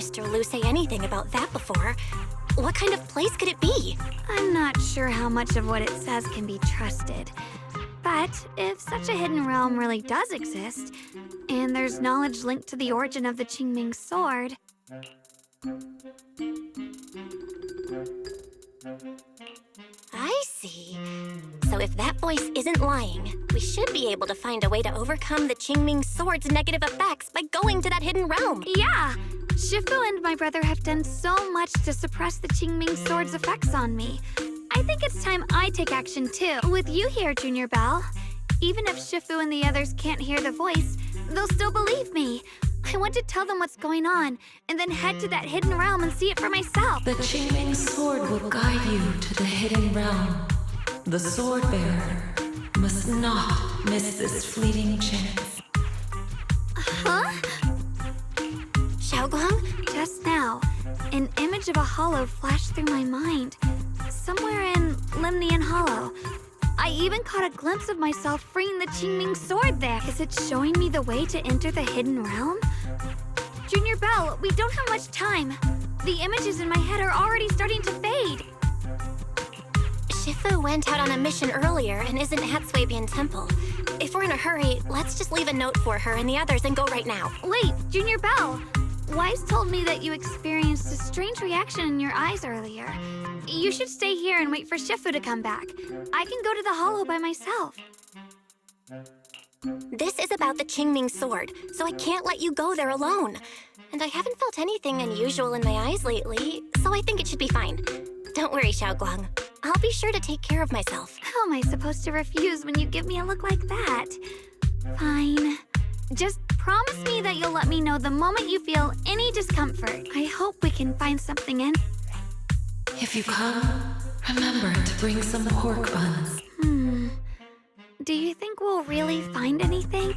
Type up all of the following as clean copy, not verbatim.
Mr. Lu say anything about that before. What kind of place could it be? I'm not sure how much of what it says can be trusted. But if such a hidden realm really does exist, and there's knowledge linked to the origin of the Qingming sword... I see. So if that voice isn't lying, we should be able to find a way to overcome the Qingming sword's negative effects by going to that hidden realm. Yeah! Shifu and my brother have done so much to suppress the Qingming sword's effects on me. I think it's time I take action too. With you here, Junior Belle. Even if Shifu and the others can't hear the voice, they'll still believe me. I want to tell them what's going on, and then head to that hidden realm and see it for myself. The Qingming sword will guide you to the hidden realm. The sword bearer must not miss this fleeting chance. Huh? Xiaoguang? Just now, an image of a hollow flashed through my mind. Somewhere in Limnian Hollow. I even caught a glimpse of myself freeing the Qingming sword there. Is it showing me the way to enter the hidden realm? Junior Belle, we don't have much time. The images in my head are already starting to fade. Shifu went out on a mission earlier and isn't at Swabian Temple. If we're in a hurry, let's just leave a note for her and the others and go right now. Wait, Junior Belle. Wise told me that you experienced a strange reaction in your eyes earlier. You should stay here and wait for Shifu to come back. I can go to the hollow by myself. This is about the Qingming sword, so I can't let you go there alone. And I haven't felt anything unusual in my eyes lately, so I think it should be fine. Don't worry, Xiaoguang. I'll be sure to take care of myself. How am I supposed to refuse when you give me a look like that? Fine. Just promise me that you'll let me know the moment you feel any discomfort. I hope we can find something in. If you come, remember to bring some pork buns. Do you think we'll really find anything?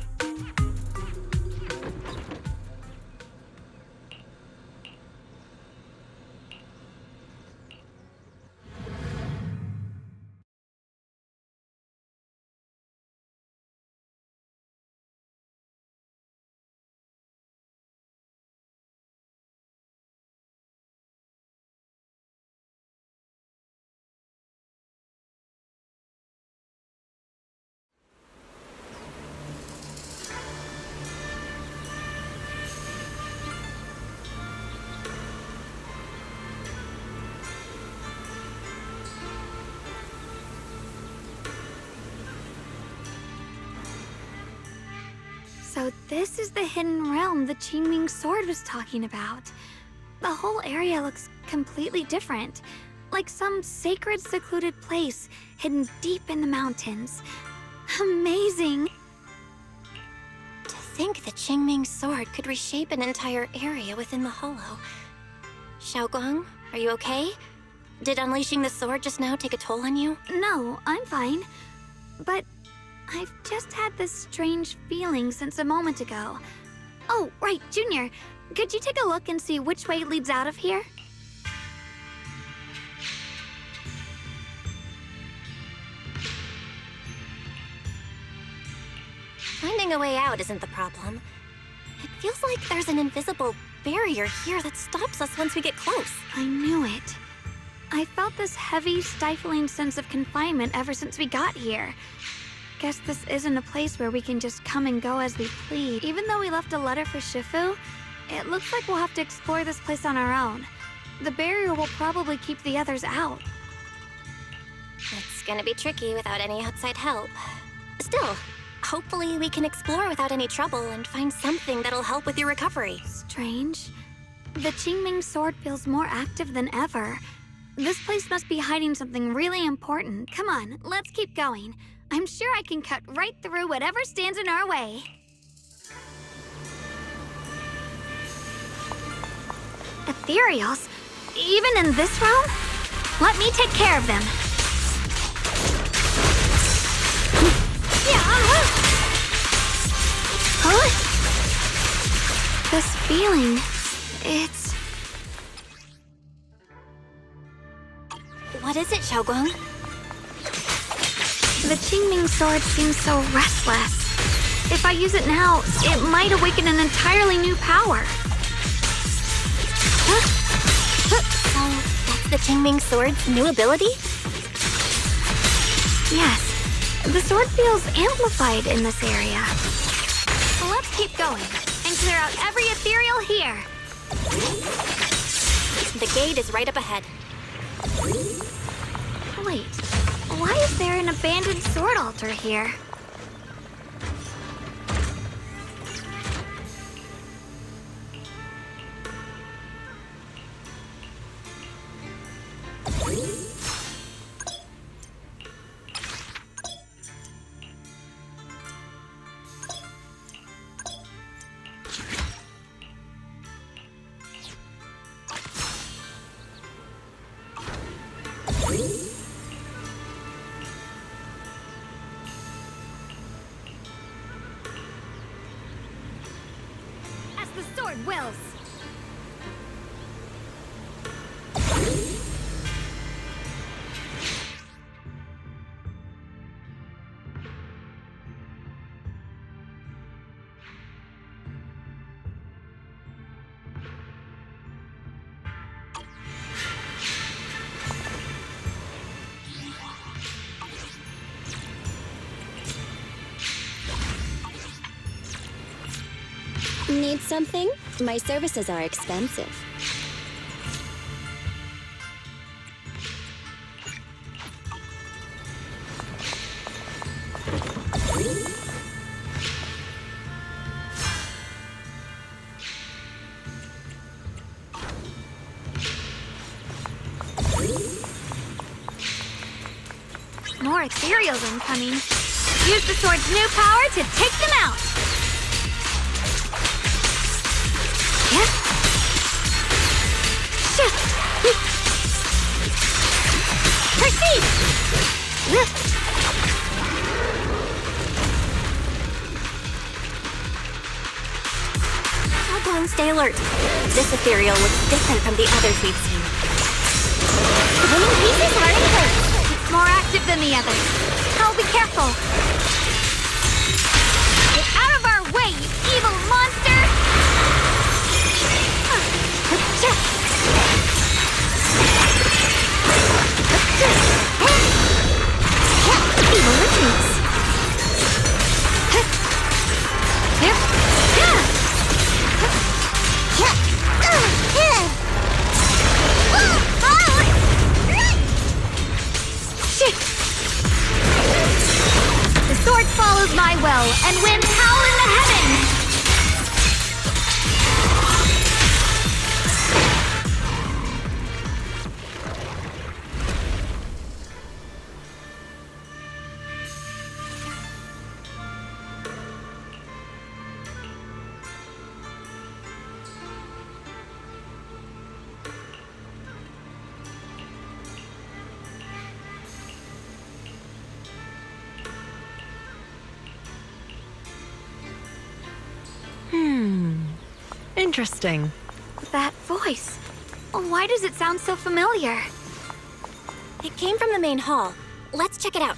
So this is the hidden realm the Qingming sword was talking about. The whole area looks completely different. Like some sacred, secluded place hidden deep in the mountains. Amazing! To think the Qingming sword could reshape an entire area within the hollow. Xiaoguang, are you okay? Did unleashing the sword just now take a toll on you? No, I'm fine. But I've just had this strange feeling since a moment ago. Oh, right, Junior. Could you take a look and see which way leads out of here? Finding a way out isn't the problem. It feels like there's an invisible barrier here that stops us once we get close. I knew it. I felt this heavy, stifling sense of confinement ever since we got here. Guess this isn't a place where we can just come and go as we please. Even though we left a letter for Shifu, it looks like we'll have to explore this place on our own. The barrier will probably keep the others out. It's gonna be tricky without any outside help. Still, hopefully we can explore without any trouble and find something that'll help with your recovery. Strange. The Qingming sword feels more active than ever. This place must be hiding something really important. Come on, let's keep going. I'm sure I can cut right through whatever stands in our way. Ethereals? Even in this realm? Let me take care of them. Huh? This feeling, it's... What is it, Xiaoguang? The Qingming sword seems so restless. If I use it now, it might awaken an entirely new power. Qingming Sword's new ability? Yes, the sword feels amplified in this area. Well, let's keep going and clear out every ethereal here. The gate is right up ahead. Wait, why is there an abandoned sword altar here? As the sword wills. Need something? My services are expensive. More ethereals incoming. Use the sword's new power to take them out. Proceed! Xiaoguang, stay alert. This ethereal looks different from the others we've seen. The winning pieces are in place. It's more active than the others. I'll be careful. Get out of our way, you evil monster! The sword follows my will, and winds howl in the heavens! Interesting. That voice. Why does it sound so familiar? It came from the main hall. Let's check it out.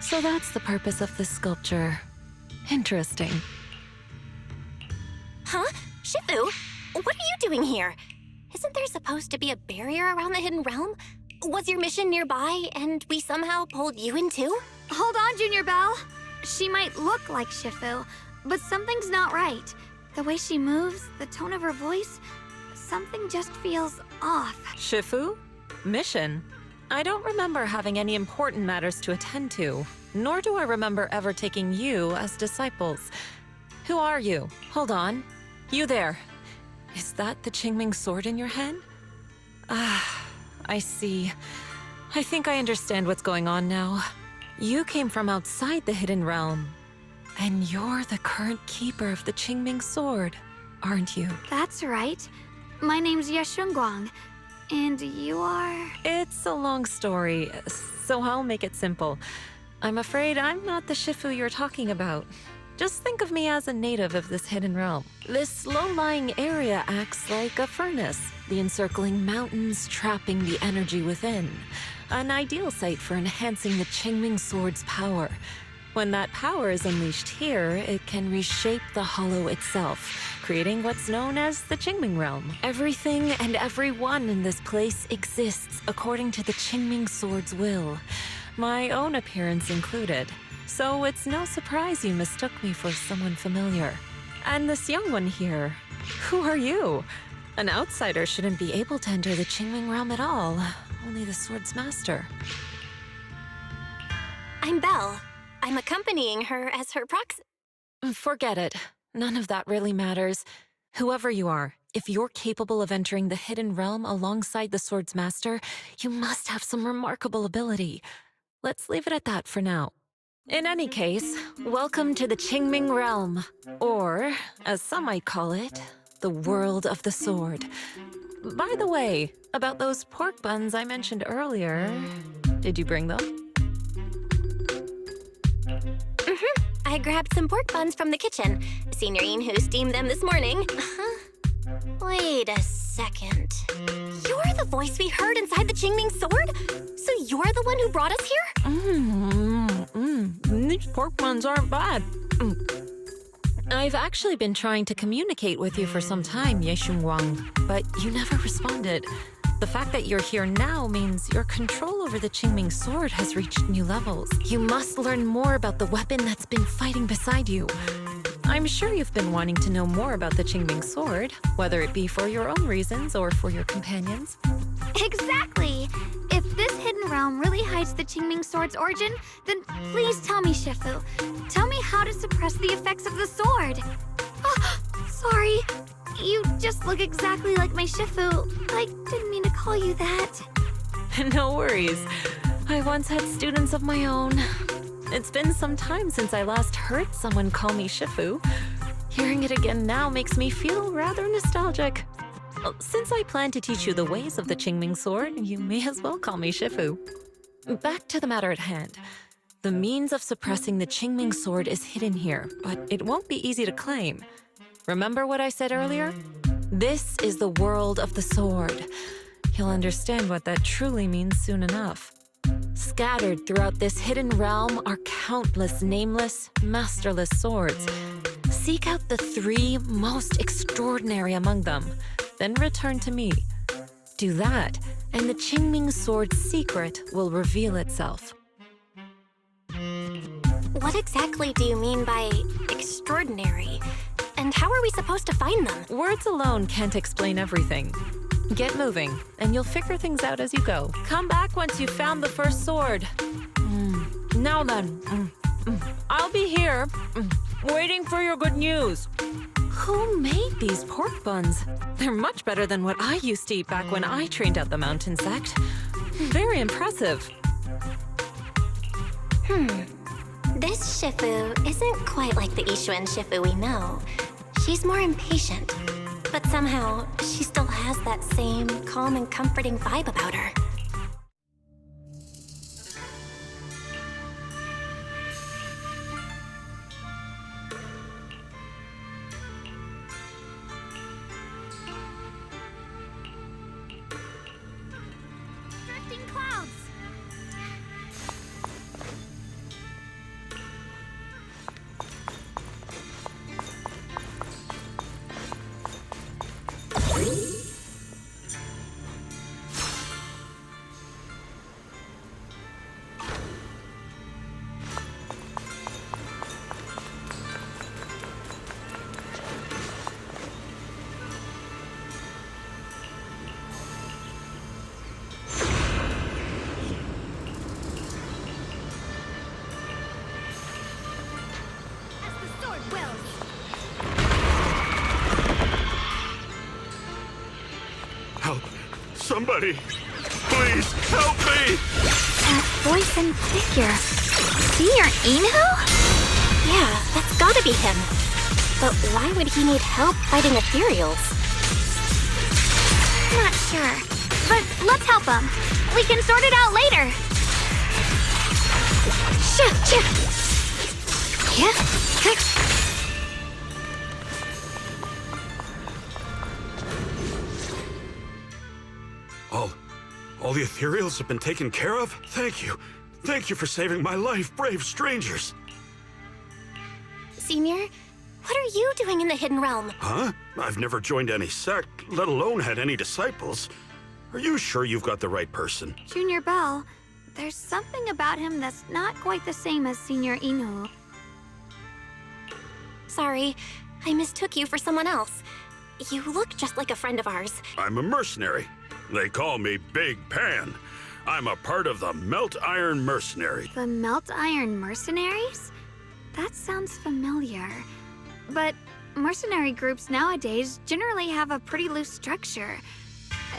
So that's the purpose of this sculpture. Interesting. Huh? Shifu? What are you doing here? Isn't there supposed to be a barrier around the hidden realm? Was your mission nearby and we somehow pulled you in too? Hold on, Junior Belle. She might look like Shifu, but something's not right. The way she moves, the tone of her voice, something just feels off. Shifu? Mission? I don't remember having any important matters to attend to, nor do I remember ever taking you as disciples. Who are you? Hold on. You there. Is that the Qingming sword in your hand? Ah, I see. I think I understand what's going on now. You came from outside the Hidden Realm, and you're the current keeper of the Qingming sword, aren't you? That's right. My name's Yeshunguang, and you are... It's a long story, so I'll make it simple. I'm afraid I'm not the Shifu you're talking about. Just think of me as a native of this hidden realm. This low-lying area acts like a furnace, the encircling mountains trapping the energy within. An ideal site for enhancing the Qingming sword's power. When that power is unleashed here, it can reshape the hollow itself, creating what's known as the Qingming realm. Everything and everyone in this place exists according to the Qingming sword's will, my own appearance included. So it's no surprise you mistook me for someone familiar. And this young one here, who are you? An outsider shouldn't be able to enter the Qingming realm at all, only the sword's master. I'm Belle. I'm accompanying her as her proxy. Forget it. None of that really matters. Whoever you are, if you're capable of entering the hidden realm alongside the sword's master, you must have some remarkable ability. Let's leave it at that for now. In any case, welcome to the Qingming realm, or, as some might call it, the world of the sword. By the way, about those pork buns I mentioned earlier, did you bring them? I grabbed some pork buns from the kitchen. Signorine who steamed them this morning. Wait a second. You're the voice we heard inside the Qingming sword? So you're the one who brought us here? These pork buns aren't bad. I've actually been trying to communicate with you for some time, Yeshunguang, but you never responded. The fact that you're here now means your control over the Qingming sword has reached new levels. You must learn more about the weapon that's been fighting beside you. I'm sure you've been wanting to know more about the Qingming sword, whether it be for your own reasons or for your companions. Exactly! If this hidden realm really hides the Qingming sword's origin, then please tell me, Shifu. Tell me how to suppress the effects of the sword. Oh, sorry. You just look exactly like my Shifu. I didn't mean to call you that. No worries. I once had students of my own. It's been some time since I last heard someone call me Shifu. Hearing it again now makes me feel rather nostalgic. Since I plan to teach you the ways of the Qingming sword, you may as well call me Shifu. Back to the matter at hand. The means of suppressing the Qingming sword is hidden here, but it won't be easy to claim. Remember what I said earlier? This is the world of the sword. You'll understand what that truly means soon enough. Scattered throughout this hidden realm are countless nameless, masterless swords. Seek out the 3 most extraordinary among them, then return to me. Do that, and the Qingming sword's secret will reveal itself. What exactly do you mean by extraordinary? And how are we supposed to find them? Words alone can't explain everything. Get moving, and you'll figure things out as you go. Come back once you've found the first sword. Now then, I'll be here, waiting for your good news. Who made these pork buns? They're much better than what I used to eat back when I trained at the mountain sect. Very impressive. This Shifu isn't quite like the Ishuan Shifu we know. She's more impatient, but somehow she still has that same calm and comforting vibe about her. Drifting clouds! Help! Somebody! Please, help me! That voice and figure. Senior Inhu? Yeah, that's gotta be him. But why would he need help fighting ethereals? Not sure. But let's help him. We can sort it out later. All the ethereals have been taken care of? Thank you. Thank you for saving my life, brave strangers. Senior, what are you doing in the Hidden Realm? Huh? I've never joined any sect, let alone had any disciples. Are you sure you've got the right person? Junior Bell, there's something about him that's not quite the same as Senior Inhu. Sorry, I mistook you for someone else. You look just like a friend of ours. I'm a mercenary. They call me Big Pan. I'm a part of the Melt Iron Mercenary. The Melt Iron Mercenaries? That sounds familiar. But mercenary groups nowadays generally have a pretty loose structure.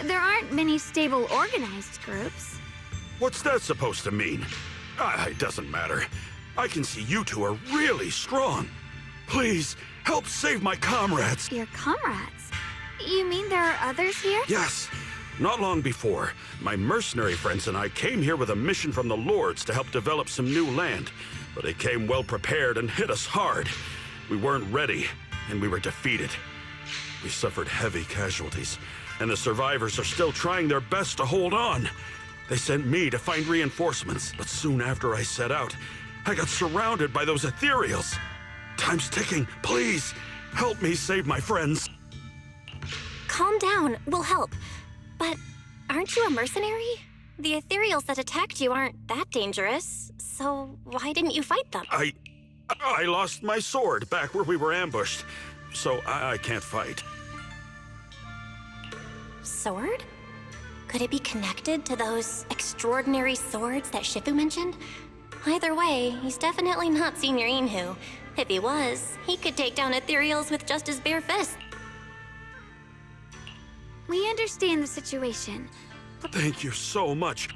There aren't many stable organized groups. What's that supposed to mean? It doesn't matter. I can see you two are really strong. Please, help save my comrades. Your comrades? You mean there are others here? Yes. Not long before, my mercenary friends and I came here with a mission from the Lords to help develop some new land. But they came well prepared and hit us hard. We weren't ready, and we were defeated. We suffered heavy casualties, and the survivors are still trying their best to hold on. They sent me to find reinforcements, but soon after I set out, I got surrounded by those ethereals. Time's ticking. Please, help me save my friends. Calm down, we'll help. But aren't you a mercenary? The ethereals that attacked you aren't that dangerous, so why didn't you fight them? I lost my sword back where we were ambushed, so I can't fight. Sword? Could it be connected to those extraordinary swords that Shifu mentioned? Either way, he's definitely not Senior Inhu. If he was, he could take down ethereals with just his bare fist. We understand the situation. Thank you so much.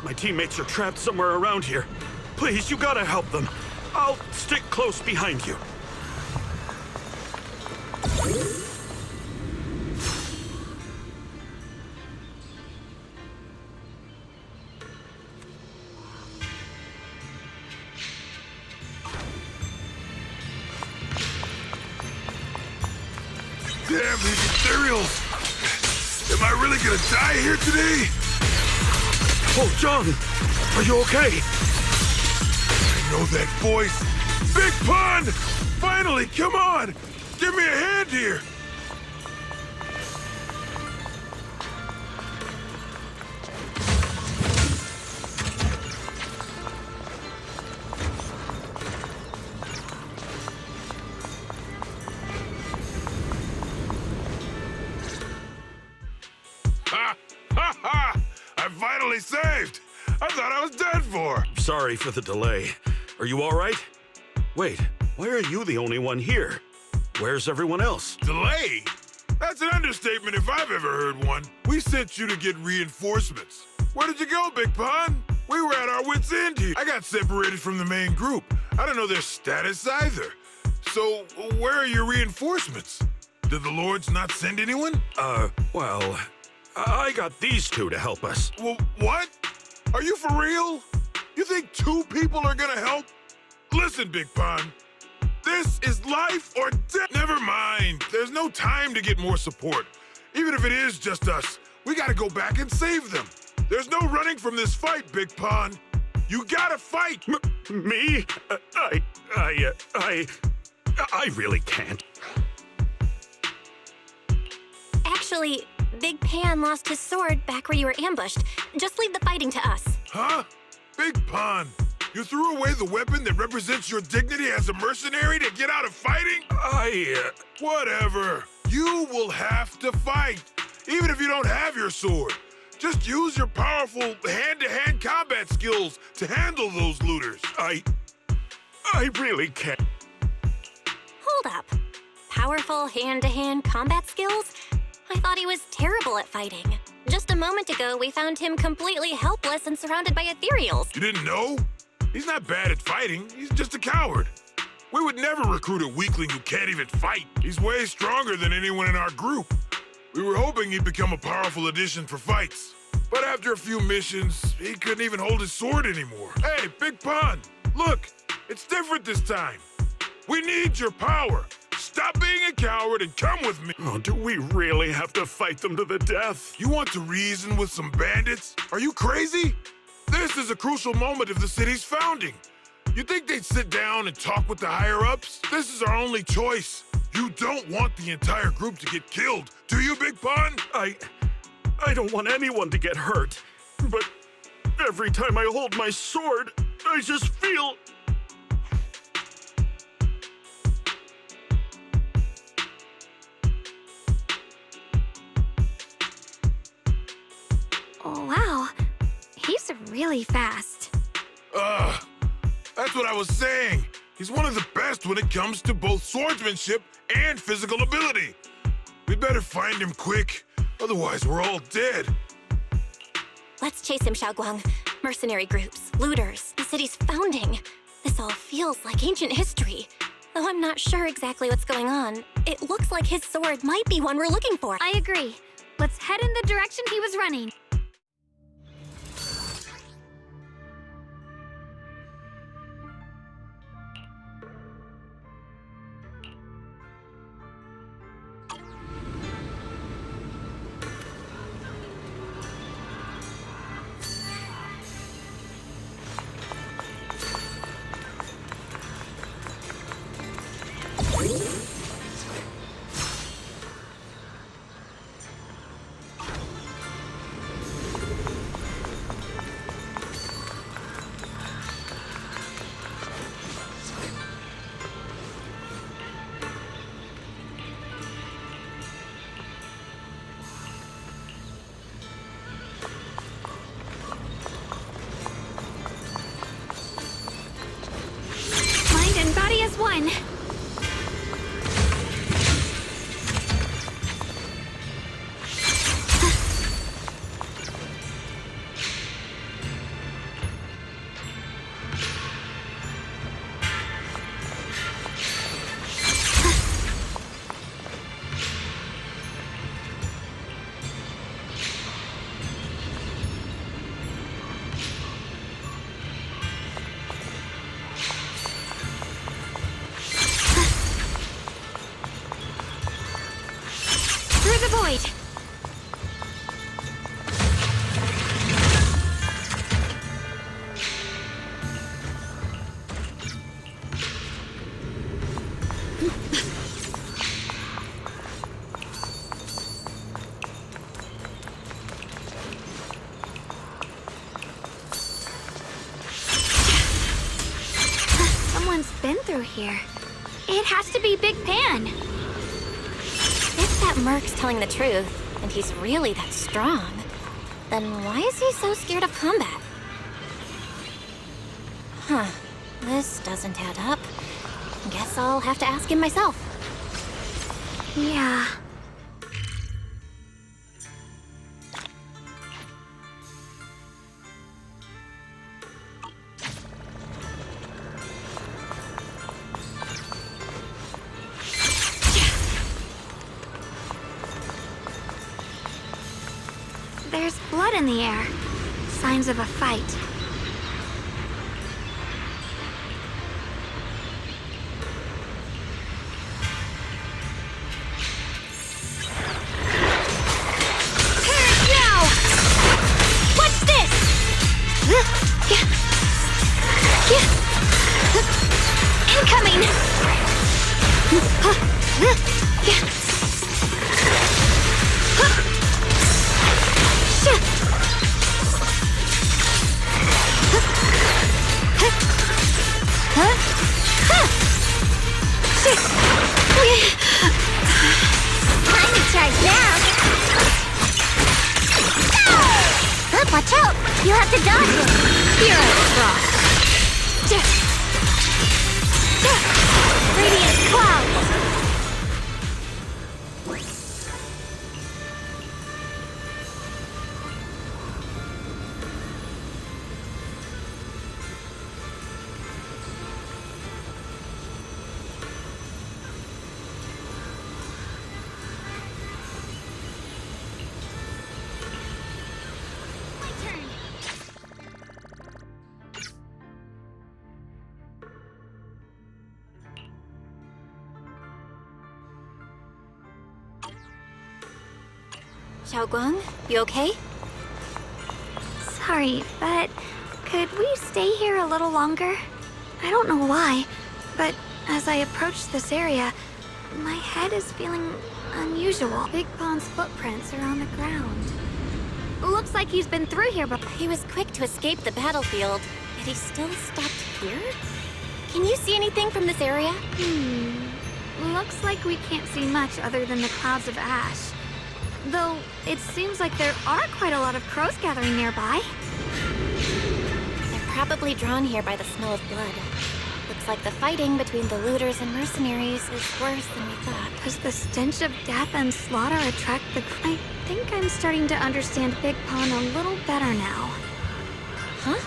My teammates are trapped somewhere around here. Please, you gotta help them. I'll stick close behind you. Damn, these ethereals! Am I really gonna die here today? Oh, John, are you okay? I know that voice. Big Pun! Finally, come on! Give me a hand here! Ha! Ha ha! I'm finally saved! I thought I was dead for! Sorry for the delay. Are you all right? Wait, why are you the only one here? Where's everyone else? Delay? That's an understatement if I've ever heard one. We sent you to get reinforcements. Where did you go, Big Pun? We were at our wits' end here. I got separated from the main group. I don't know their status either. So, where are your reinforcements? Did the Lords not send anyone? Well, I got these two to help us. Well, what? Are you for real? You think 2 people are gonna help? Listen, Big Pun. This is life or death. Never mind. There's no time to get more support. Even if it is just us, we gotta go back and save them. There's no running from this fight, Big Pun. You gotta fight. Me? I really can't. Actually, Big Pan lost his sword back where you were ambushed. Just leave the fighting to us. Huh? Big Pun, you threw away the weapon that represents your dignity as a mercenary to get out of fighting? Whatever. You will have to fight, even if you don't have your sword. Just use your powerful hand-to-hand combat skills to handle those looters. I really can't. Hold up. Powerful hand-to-hand combat skills? I thought he was terrible at fighting. Just a moment ago, we found him completely helpless and surrounded by ethereals. You didn't know? He's not bad at fighting. He's just a coward. We would never recruit a weakling who can't even fight. He's way stronger than anyone in our group. We were hoping he'd become a powerful addition for fights. But after a few missions, he couldn't even hold his sword anymore. Hey, Big Pun, look, it's different this time. We need your power. Stop being a coward and come with me. Oh, do we really have to fight them to the death? You want to reason with some bandits? Are you crazy? This is a crucial moment of the city's founding. You think they'd sit down and talk with the higher-ups? This is our only choice. You don't want the entire group to get killed, do you, Big Pun? I don't want anyone to get hurt. But every time I hold my sword, I just feel... Wow, he's really fast. That's what I was saying. He's one of the best when it comes to both swordsmanship and physical ability. We better find him quick, otherwise we're all dead. Let's chase him, Xiaoguang. Mercenary groups, looters, the city's founding. This all feels like ancient history. Though I'm not sure exactly what's going on, it looks like his sword might be one we're looking for. I agree. Let's head in the direction he was running. Mind and body as one. Through the void. Someone's been through here. It has to be Big Pan. If that merc's telling the truth, and he's really that strong, then why is he so scared of combat? Huh. This doesn't add up. Guess I'll have to ask him myself. Yeah. There's blood in the air. Signs of a fight. Now! What's this? Incoming! Time to charge now! You'll have to dodge it! Hero Frost! Radiant Clouds! Xiaoguang, you okay? Sorry, but could we stay here a little longer? I don't know why, but as I approach this area, my head is feeling unusual. Big Pond's footprints are on the ground. Looks like he's been through here, but He was quick to escape the battlefield, yet he still stopped here? Can you see anything from this area? looks like we can't see much other than the clouds of ash. Though, it seems like there are quite a lot of crows gathering nearby. They're probably drawn here by the smell of blood. Looks like the fighting between the looters and mercenaries is worse than we thought. Does the stench of death and slaughter attract the... I think I'm starting to understand Big Pond a little better now. Huh?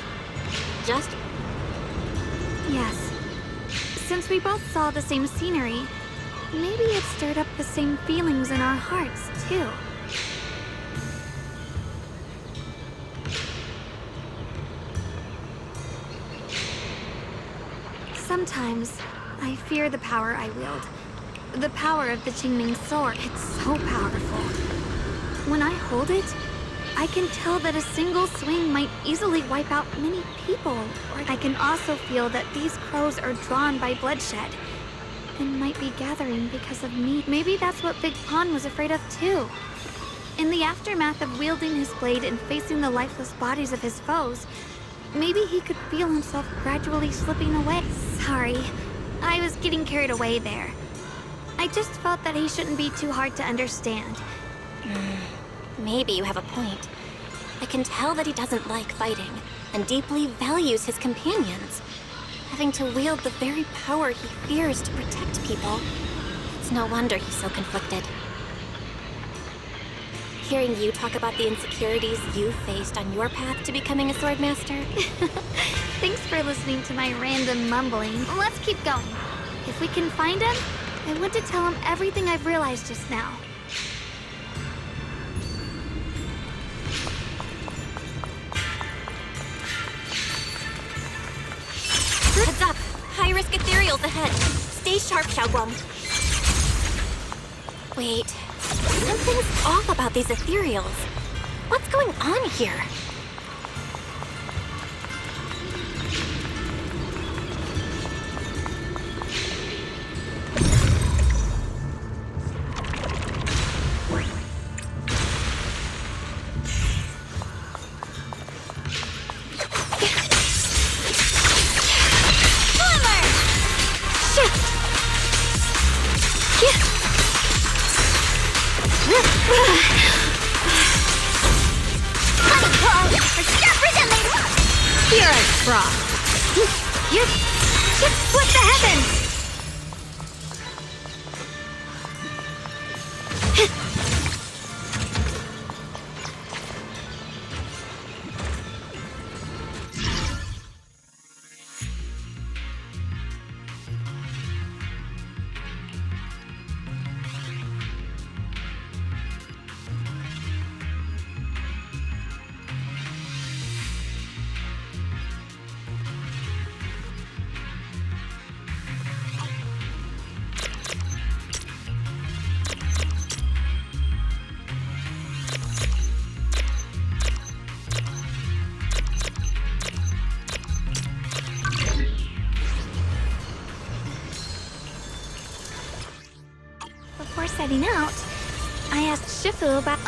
Just... Yes. Since we both saw the same scenery, maybe it stirred up the same feelings in our hearts, too. Sometimes, I fear the power I wield. The power of the Qingming sword. It's so powerful. When I hold it, I can tell that a single swing might easily wipe out many people. Or I can also feel that these crows are drawn by bloodshed and might be gathering because of me. Maybe that's what Big Pond was afraid of too. In the aftermath of wielding his blade and facing the lifeless bodies of his foes, maybe he could feel himself gradually slipping away. Sorry, I was getting carried away there. I just felt that he shouldn't be too hard to understand. Maybe you have a point. I can tell that he doesn't like fighting, and deeply values his companions. Having to wield the very power he fears to protect people, it's no wonder he's so conflicted. Hearing you talk about the insecurities you faced on your path to becoming a swordmaster. Thanks for listening to my random mumbling. Let's keep going. If we can find him, I want to tell him everything I've realized just now. Heads up! High-risk ethereals ahead. Stay sharp, Xiaoguang. Wait, something's off about these ethereals. What's going on here? Split the heavens! Before setting out, I asked Shifu about...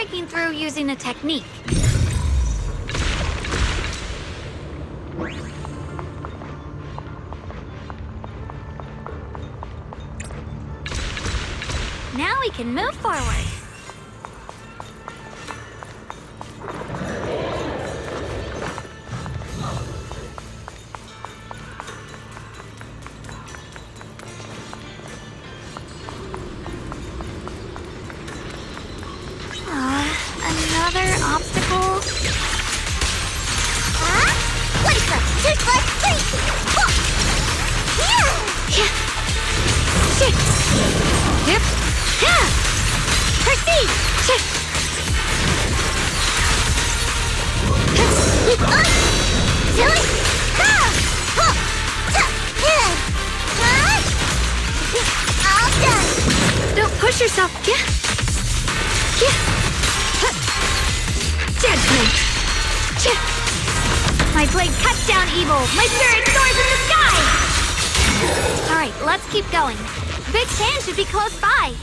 breaking through using a technique. Now we can move forward. Another obstacle. Proceed! Don't push yourself. Judgment. My blade cuts down evil. My spirit soars in the sky. All right, let's keep going. Big Pan should be close by.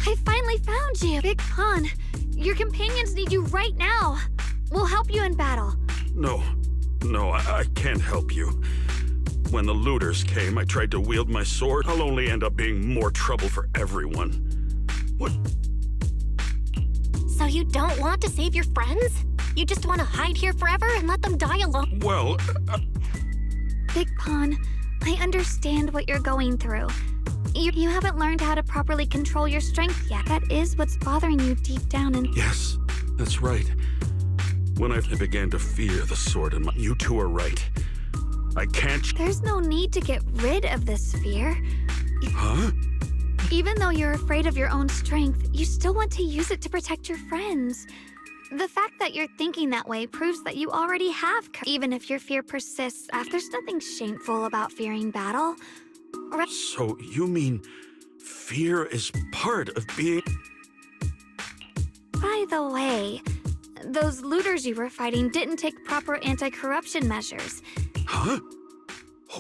I finally found you! Big Pun, your companions need you right now. We'll help you in battle. No, I can't help you. When the looters came, I tried to wield my sword. I'll only end up being more trouble for everyone. What? So you don't want to save your friends? You just want to hide here forever and let them die alone? Well, Big Pun, I understand what you're going through. You haven't learned how to properly control your strength yet. That is what's bothering you deep down in... yes, that's right. When I began to fear the sword, and you two are right. I can't... There's no need to get rid of this fear. Huh? Even though you're afraid of your own strength, you still want to use it to protect your friends. The fact that you're thinking that way proves that you already have even if your fear persists. There's nothing shameful about fearing battle. So you mean fear is part of being... By the way, those looters you were fighting didn't take proper anti-corruption measures. Huh?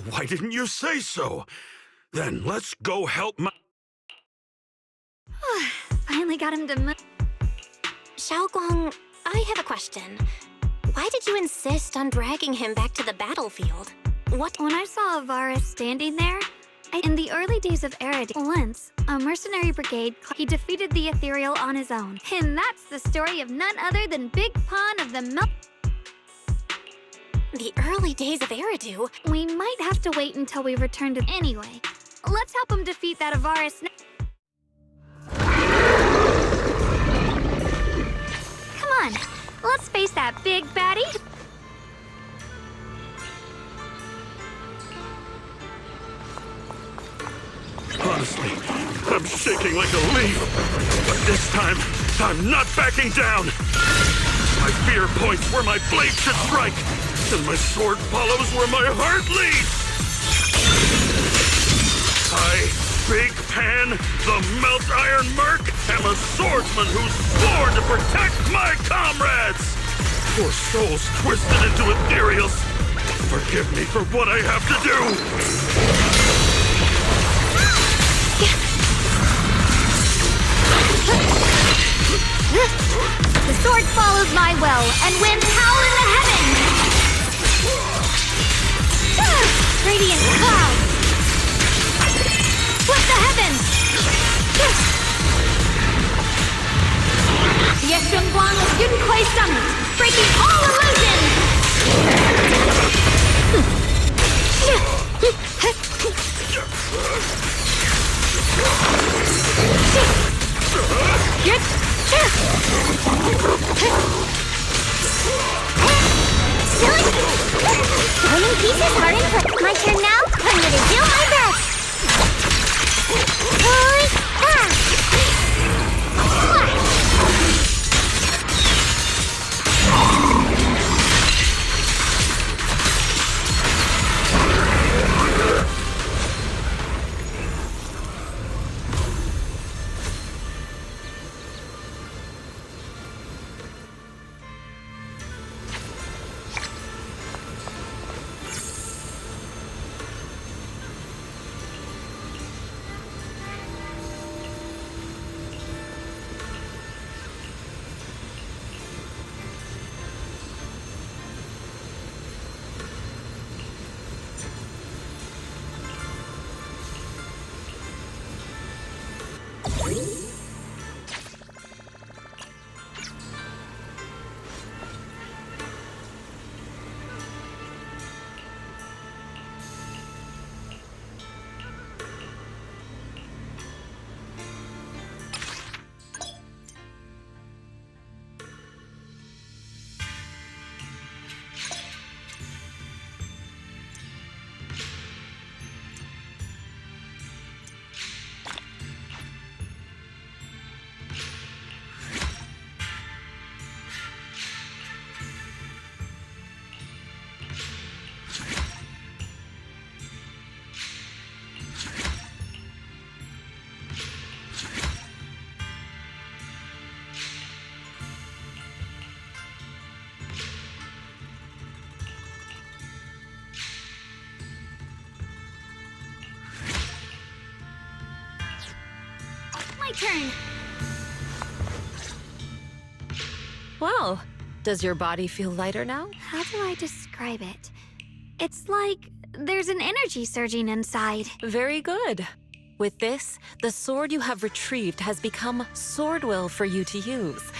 Why didn't you say so? Then let's go help my... Finally got him to move. Xiaoguang, I have a question. Why did you insist on dragging him back to the battlefield? What? When I saw Avaris standing there, in the early days of Erid, once, a mercenary brigade, he defeated the Ethereal on his own. And that's the story of none other than Big Pun of the The early days of Eridu? We might have to wait until we return to... Anyway, let's help him defeat that Avaris. Come on, let's face that big baddie. Honestly, I'm shaking like a leaf. But this time, I'm not backing down. My fear points where my blade should strike, and my sword follows where my heart leads. I, Big Pan, the Melt Iron Merc, am a swordsman who's sworn to protect my comrades. For souls twisted into ethereals, forgive me for what I have to do. The sword follows my will and wins power in the heavens! Radiant cloud! Flip the heavens! Yeshunguang of Yunquai Summit, breaking all illusions! doing it! Turning pieces hard input. My turn now? I'm gonna do my best! Oi! Ah! My turn. Well, does your body feel lighter now? How do I describe it? It's like there's an energy surging inside. Very good. With this, the sword you have retrieved has become sword will for you to use.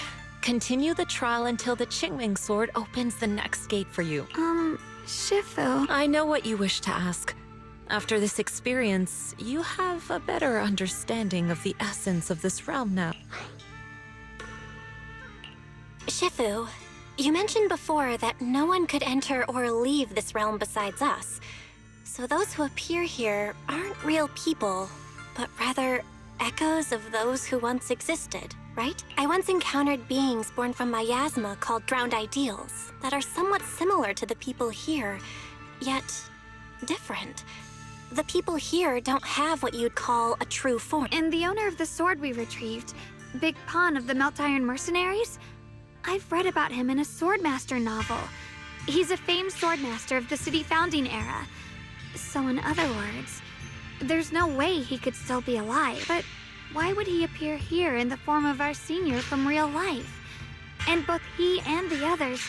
Continue the trial until the Qingming sword opens the next gate for you. Shifu. I know what you wish to ask. After this experience, you have a better understanding of the essence of this realm now. Shifu, you mentioned before that no one could enter or leave this realm besides us. So those who appear here aren't real people, but rather echoes of those who once existed, right? I once encountered beings born from miasma called drowned ideals that are somewhat similar to the people here, yet different. The people here don't have what you'd call a true form. And the owner of the sword we retrieved, Big Pon of the Melt Iron Mercenaries? I've read about him in a Swordmaster novel. He's a famed swordmaster of the city founding era. So in other words, there's no way he could still be alive. But why would he appear here in the form of our senior from real life? And both he and the others,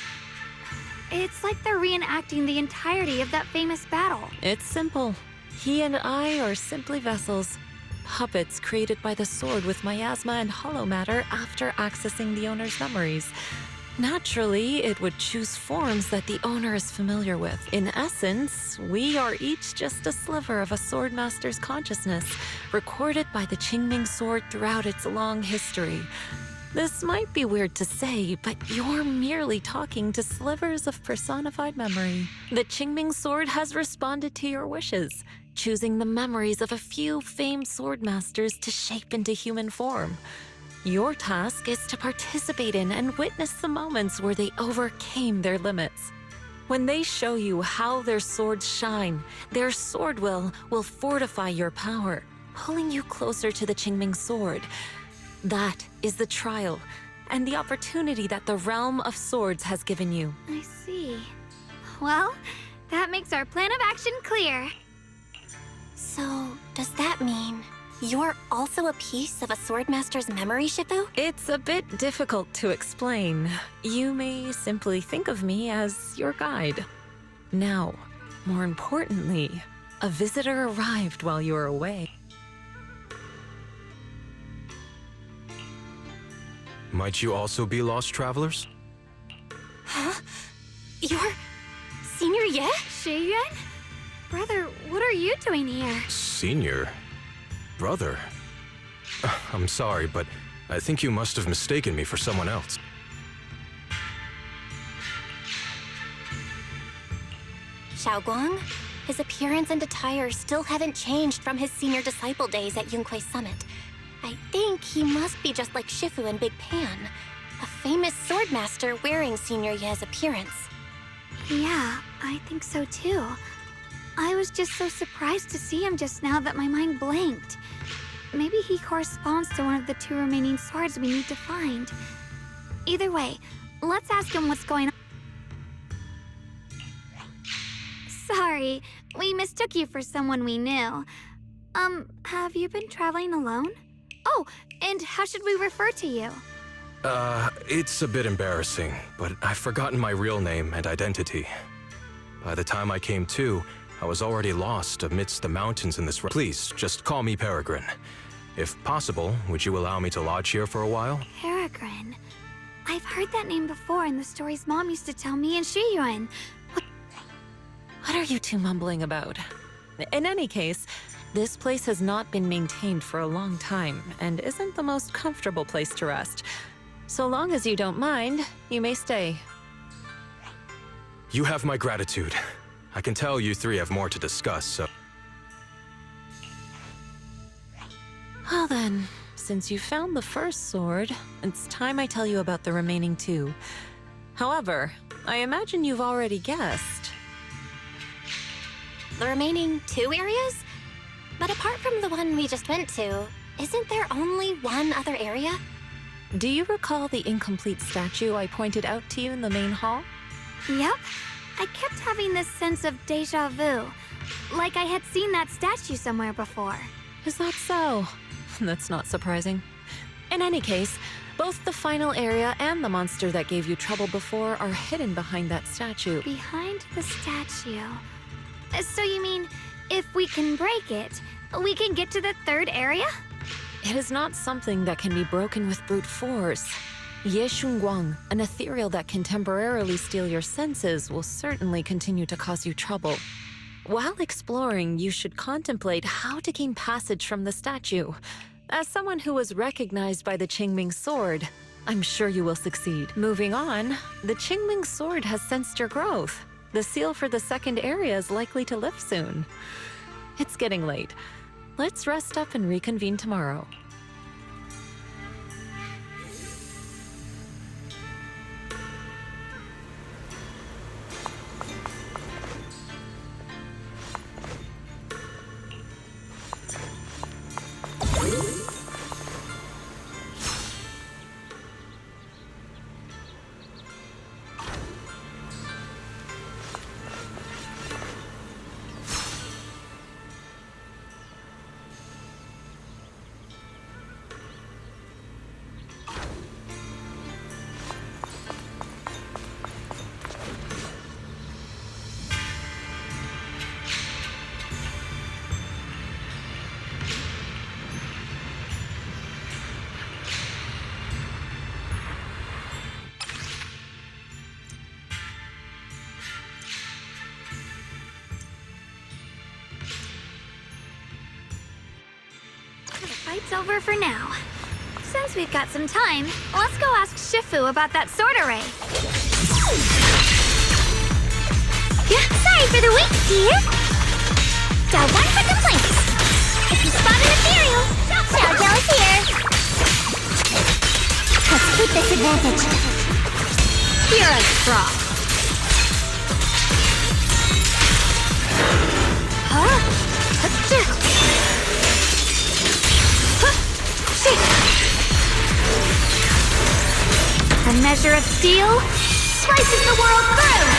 it's like they're reenacting the entirety of that famous battle. It's simple. He and I are simply vessels. Puppets created by the sword with miasma and hollow matter after accessing the owner's memories. Naturally, it would choose forms that the owner is familiar with. In essence, we are each just a sliver of a swordmaster's consciousness, recorded by the Qingming sword throughout its long history. This might be weird to say, but you're merely talking to slivers of personified memory. The Qingming sword has responded to your wishes, choosing the memories of a few famed swordmasters to shape into human form. Your task is to participate in and witness the moments where they overcame their limits. When they show you how their swords shine, their sword will fortify your power, pulling you closer to the Qingming sword. That is the trial and the opportunity that the Realm of Swords has given you. I see. Well, that makes our plan of action clear. So, does that mean you're also a piece of a swordmaster's memory, Shifu? It's a bit difficult to explain. You may simply think of me as your guide. Now, more importantly, a visitor arrived while you were away. Might you also be lost travelers? Huh? You're Senior Ye? Shiyuan? Brother, what are you doing here? Senior? Brother? I'm sorry, but I think you must have mistaken me for someone else. Xiaoguang? His appearance and attire still haven't changed from his senior disciple days at Yunhui Summit. I think he must be just like Shifu and Big Pan, a famous swordmaster wearing Senior Ye's appearance. Yeah, I think so too. I was just so surprised to see him just now that my mind blanked. Maybe he corresponds to one of the 2 remaining swords we need to find. Either way, let's ask him what's going on. Sorry, we mistook you for someone we knew. Have you been traveling alone? Oh, and how should we refer to you? It's a bit embarrassing, but I've forgotten my real name and identity. By the time I came to, I was already lost amidst the mountains in this. Please, just call me Peregrine. If possible, would you allow me to lodge here for a while? Peregrine. I've heard that name before in the stories Mom used to tell me in Shiyuan. What are you two mumbling about? In any case, this place has not been maintained for a long time and isn't the most comfortable place to rest. So long as you don't mind, you may stay. You have my gratitude. I can tell you 3 have more to discuss, so... Well then, since you found the first sword, it's time I tell you about the remaining 2. However, I imagine you've already guessed. The remaining 2 areas? But apart from the one we just went to, isn't there only one other area? Do you recall the incomplete statue I pointed out to you in the main hall? Yep. I kept having this sense of deja vu. Like I had seen that statue somewhere before. Is that so? That's not surprising. In any case, both the final area and the monster that gave you trouble before are hidden behind that statue. Behind the statue. So you mean, if we can break it, we can get to the 3rd area? It is not something that can be broken with brute force. Ye Shunguang, an ethereal that can temporarily steal your senses, will certainly continue to cause you trouble. While exploring, you should contemplate how to gain passage from the statue. As someone who was recognized by the Qingming sword, I'm sure you will succeed. Moving on, the Qingming sword has sensed your growth. The seal for the 2nd area is likely to lift soon. It's getting late. Let's rest up and reconvene tomorrow. Fight's over for now. Since we've got some time, let's go ask Shifu about that sword array. Sorry for the wait, dear. Got one for complaints. If you spot an ethereal, Xiao is here. Let's keep this advantage. You're a frog. A measure of steel slices the world through!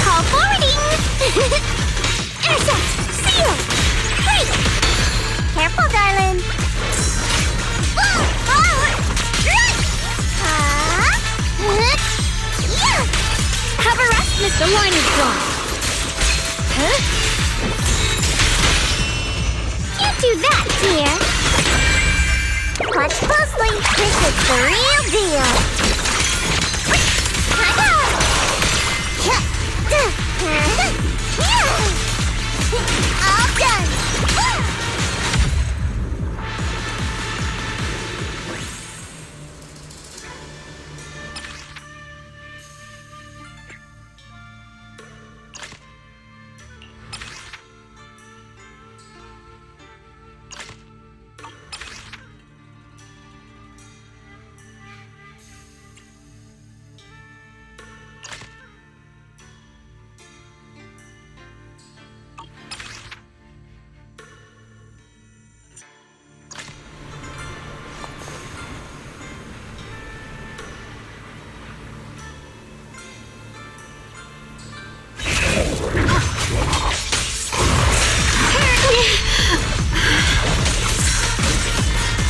Call forwarding! Intercept! Seal! Break! Careful, darling! Mr. Line is gone. Huh? Can't do that, dear. Watch closely. This is the real deal. All done.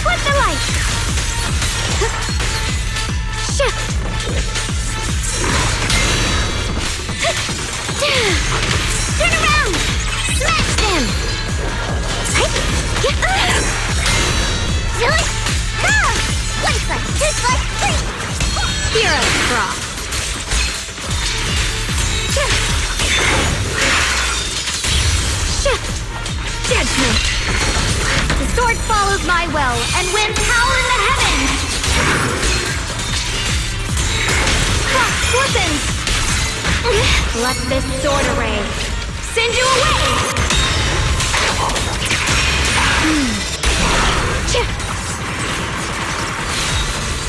Flip the light! Shift! Turn around! Smash them! Do it. One foot, two foot, three. Hero Cross! Shift! Judgment! The sword follows my will and winds howl in the heavens! Cross weapons! Let this sword array send you away!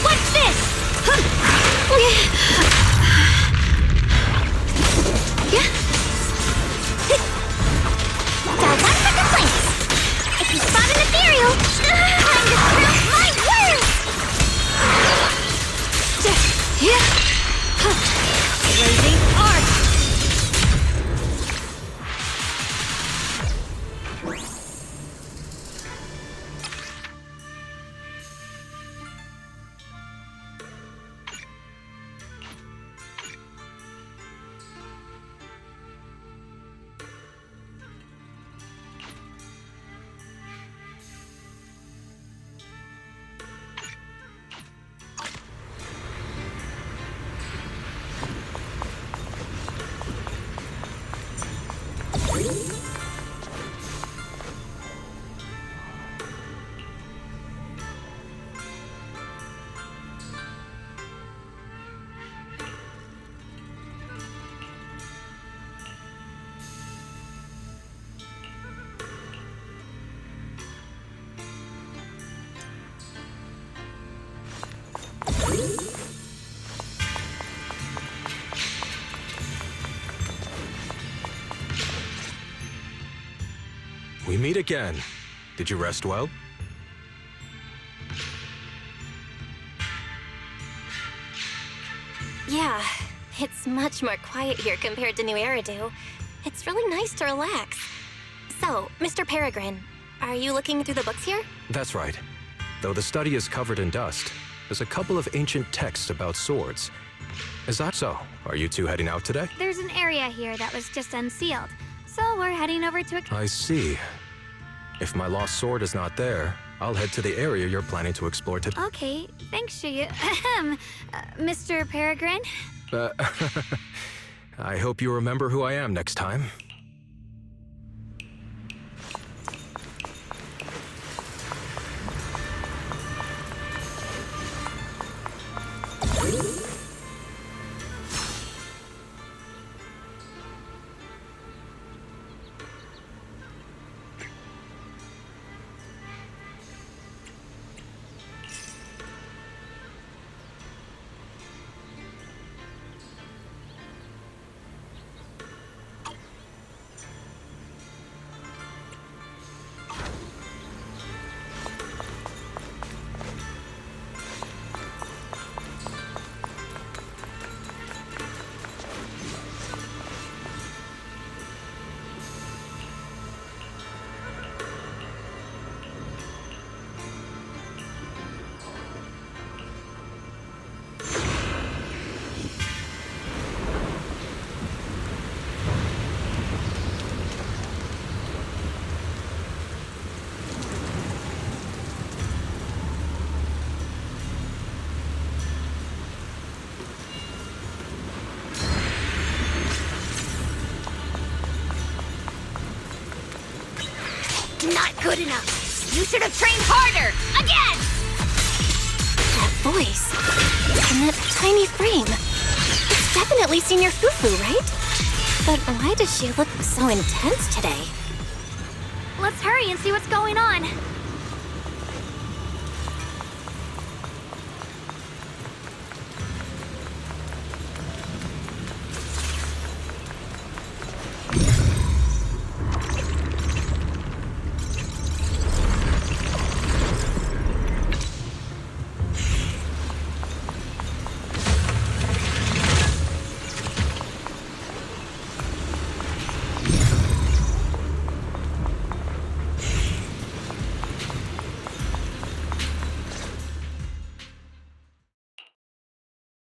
What's this? Got one for complaints. If you spot an ethereal, time to prove my worth. Blazing arc! We meet again. Did you rest well? Yeah, it's much more quiet here compared to New Eridu. It's really nice to relax. So, Mr. Peregrine, are you looking through the books here? That's right. Though the study is covered in dust, there's a couple of ancient texts about swords. Is that so? Are you two heading out today? There's an area here that was just unsealed, so we're heading over to I see. If my lost sword is not there, I'll head to the area you're planning to explore today. Okay, thanks, Shuyu. Mr. Peregrine? I hope you remember who I am next time. good enough. You should have trained harder. Again! That voice. And that tiny frame. It's definitely Senior Fufu, right? But why does she look so intense today? Let's hurry and see what's going on.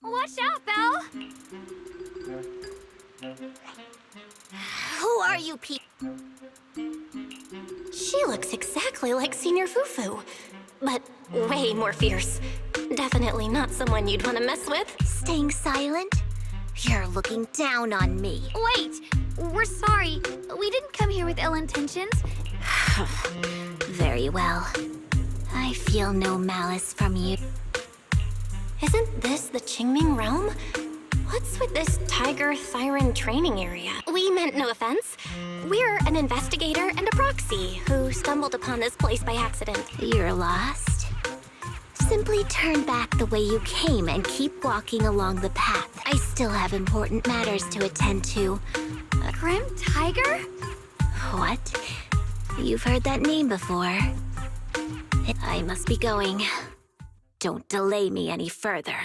Watch out, Belle! Who are you people? She looks exactly like Senior Fufu, but way more fierce. Definitely not someone you'd want to mess with. Staying silent? You're looking down on me. Wait! We're sorry. We didn't come here with ill intentions. Very well. I feel no malice from you. Isn't this the Qingming realm? What's with this Tiger Thyron training area? We meant no offense. We're an investigator and a proxy who stumbled upon this place by accident. You're lost? Simply turn back the way you came and keep walking along the path. I still have important matters to attend to. A Grim Tiger? What? You've heard that name before. I must be going. Don't delay me any further.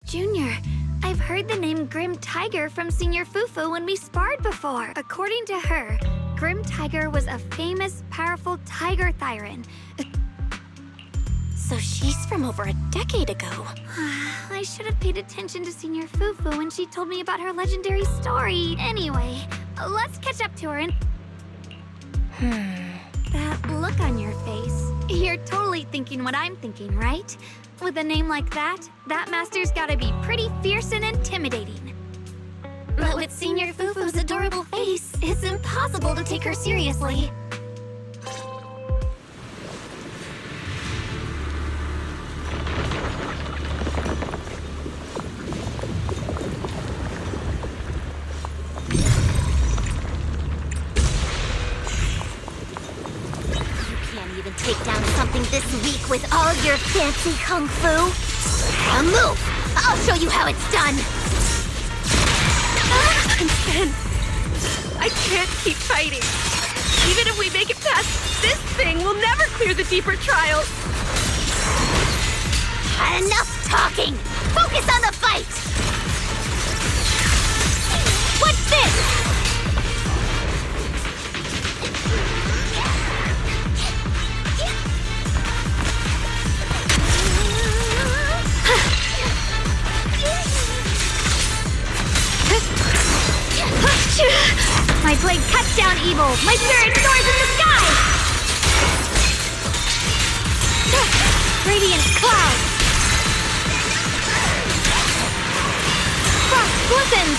Junior, I've heard the name Grim Tiger from Senior Fufu when we sparred before. According to her, Grim Tiger was a famous, powerful Tiger Thyron. So she's from over a decade ago. I should have paid attention to Senior Fufu when she told me about her legendary story. Anyway, let's catch up to her and... That look on your face. You're totally thinking what I'm thinking, right? With a name like that, that master's gotta be pretty fierce and intimidating. But with Senior Fufu's adorable face, it's impossible to take her seriously. Take down something this weak with all your fancy kung fu? Now move! I'll show you how it's done! Consent. I can't keep fighting. Even if we make it past this thing, we'll never clear the deeper trials. Enough talking! Focus on the fight! What's this? My blade cuts down evil! My spirit soars in the sky! Radiant cloud! Frost glistens!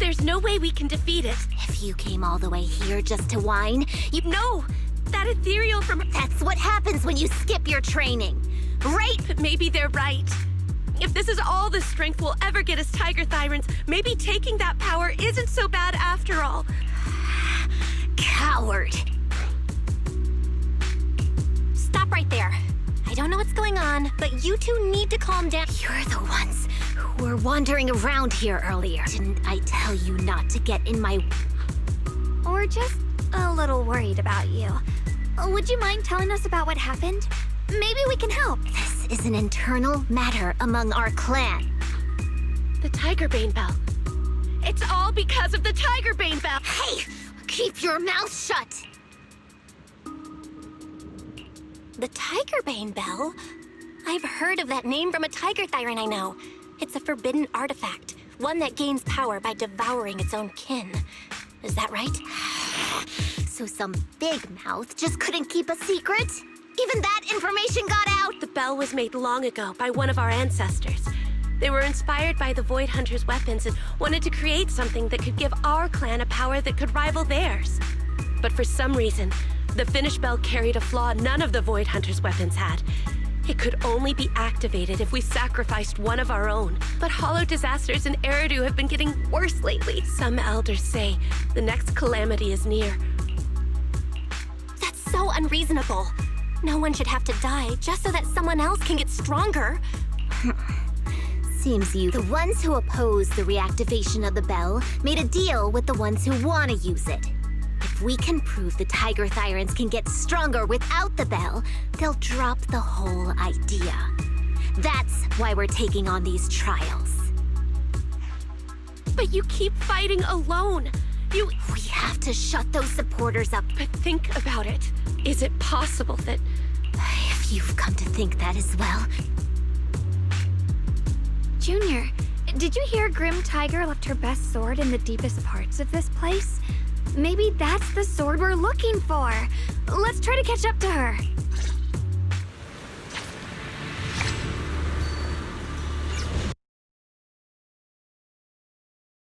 There's no way we can defeat it. If you came all the way here just to whine, you... No! That ethereal from... That's what happens when you skip your training, right? But maybe they're right. If this is all the strength we'll ever get as Tiger Thyrans, maybe taking that power isn't so bad after all. Coward. Stop right there. I don't know what's going on, but you two need to calm down. You're the ones who were wandering around here earlier. Didn't I tell you not to get in my... Or just a little worried about you. Would you mind telling us about what happened? Maybe we can help. This is an internal matter among our clan. The Tigerbane Bell. It's all because of the Tigerbane Bell. Hey! Keep your mouth shut! The Tigerbane Bell? I've heard of that name from a Tiger Thyran I know. It's a forbidden artifact, one that gains power by devouring its own kin. Is that right? So some big mouth just couldn't keep a secret? Even that information got out? The bell was made long ago by one of our ancestors. They were inspired by the Void Hunter's weapons and wanted to create something that could give our clan a power that could rival theirs. But for some reason, the finished bell carried a flaw none of the Void Hunter's weapons had. It could only be activated if we sacrificed one of our own. But hollow disasters in Eridu have been getting worse lately. Some elders say the next calamity is near. That's so unreasonable. No one should have to die just so that someone else can get stronger. Seems you, the ones who oppose the reactivation of the bell, made a deal with the ones who want to use it. If we can prove the Tiger Thyrans can get stronger without the bell, they'll drop the whole idea. That's why we're taking on these trials. But you keep fighting alone. We have to shut those supporters up. But think about it. Is it possible that... If you've come to think that as well... Junior, did you hear Grim Tiger left her best sword in the deepest parts of this place? Maybe that's the sword we're looking for. Let's try to catch up to her.